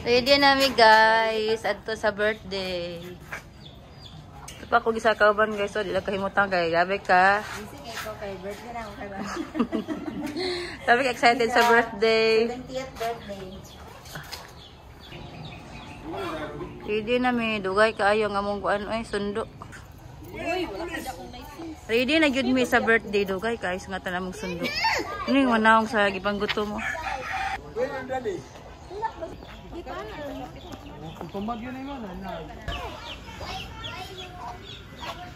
Ready na mi guys. Adto sa birthday. Ito pa kung isa kauban guys. So, di lang kahimutang kay gabi ka. Sige ko kay birthday na ako kay ba. Sabi ka excited sa birthday. 70th birthday. Ready na mi. Dugay kaayo nga mong kuan ay sundo. Ready na gyud mi sa birthday. Dugay kaayo nga tanan mong sundo. Ning manawong sa gipangguto mo.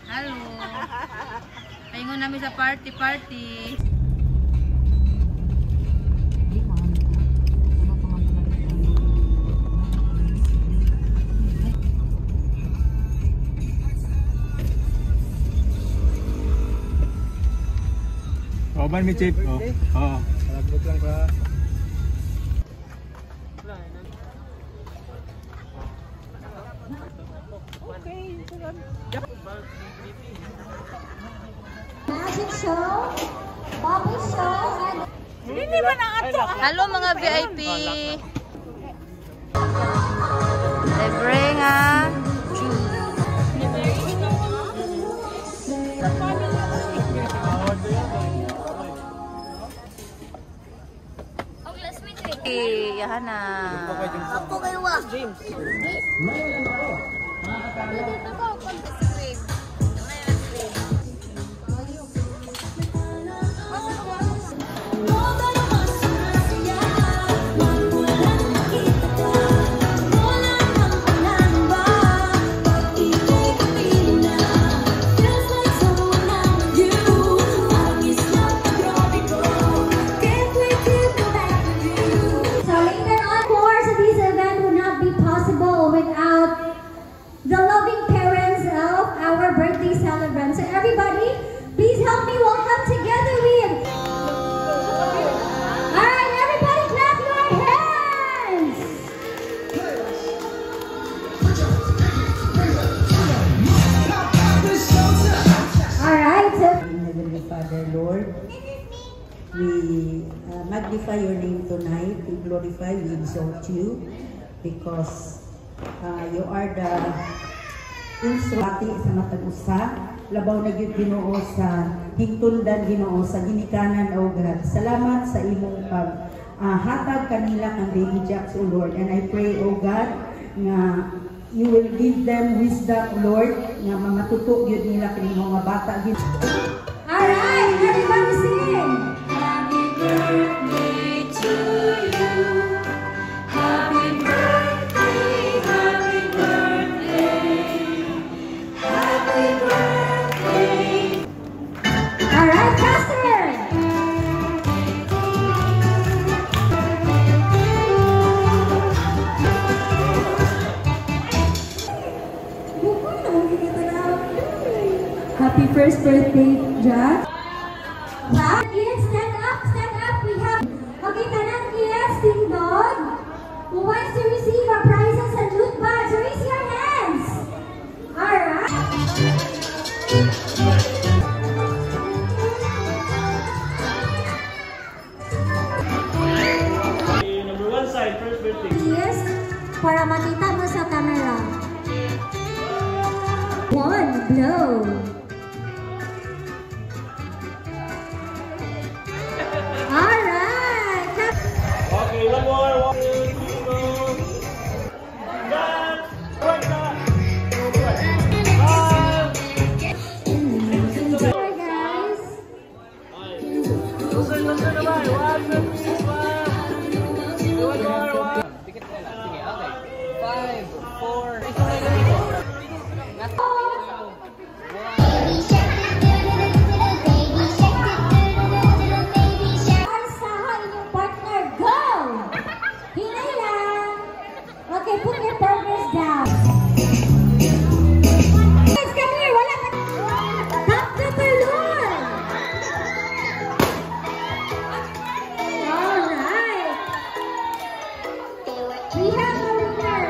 Halo. Paingon namin sa party. Oh, ban mi chip. Oh. Oo. Lagbot lang ka. Magic show, bubble show, and Hindi ba na ato? Hello mga VIP. Libre nga. Yahan na. Ako kayo wa. James. the loving parents of our birthday celebrants. So everybody, please help me welcome together with. Alright, everybody clap your hands! Alright, so Heavenly Father, Lord, we magnify your name tonight, we glorify, we exalt you, because you are the insulati sa matag usa, labaw na gyud Ginoo sa higtundan Ginoo sa ginikanan o God. Salamat sa imong pag hatag kanila kang baby Jacks, O Lord, and I pray, O God, nga you will give them wisdom, Lord, nga mamatuto gyud nila kini mga bata gyud. alright, everybody sing! Happy birthday to you. Happy birthday, happy birthday. Happy birthday. Alright, Pastor! Happy first birthday, Jack. Clap. Kids, stand up, stand up. We have, okay, tanan kids, ding dong. Who wants to receive our prizes and loot bags? Raise your hands. Alright. Number 1 side, first birthday. Yes, para makita mo sa camera. One blow. Alright. Okay, one more. 1, 2, 3, go. Dance. Right now. Hi guys. Listen naman. 1, 2, 3, 1. One more. 1. 5, 4. Arsahan inyong partner. Go! Hinay lang. Okay, put your partners down. Guys, come here. Wala ka. Pop the balloon. Alright. We have a winner.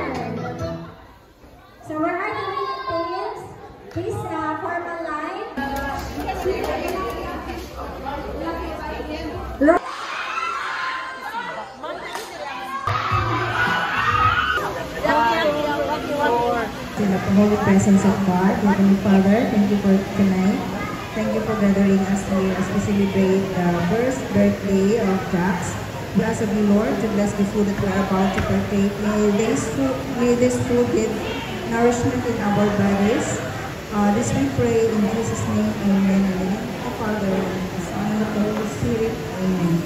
So where are the winning players? Please form a line. Look. holy presence of God. Heavenly Father, thank you for tonight. Thank you for gathering us here as we celebrate the first birthday of Jax. We ask of you, Lord, to bless the food that we are about to partake. May this food give nourishment in our bodies. This we pray in Jesus' name. Amen. In the name of the Father, and of the Son, and of the Holy Spirit. Amen.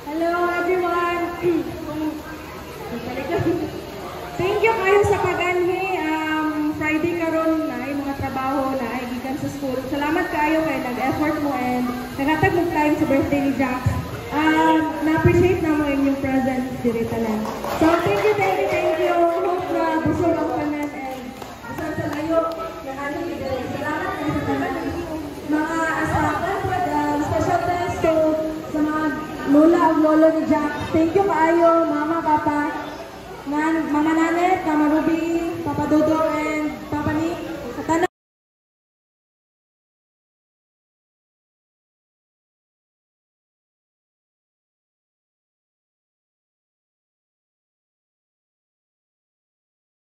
Hello everyone! Thank you kayo sa pag-anhi. Friday karon na ay mga trabaho na ay gikan sa school. Salamat kayo kay nag-effort mo and naghatag mo time sa birthday ni Jax. Na-appreciate na mo inyong presence diri tanan. So thank you. Hope na busog ang kanan and busog sa layo. Salamat kayo sa tanan. Mga asakan, special thanks to sa mga lola o lolo ni Jax. Thank you kaayo, mama, papa, Mama Nanet, Mama Ruby, Papa Dodo, and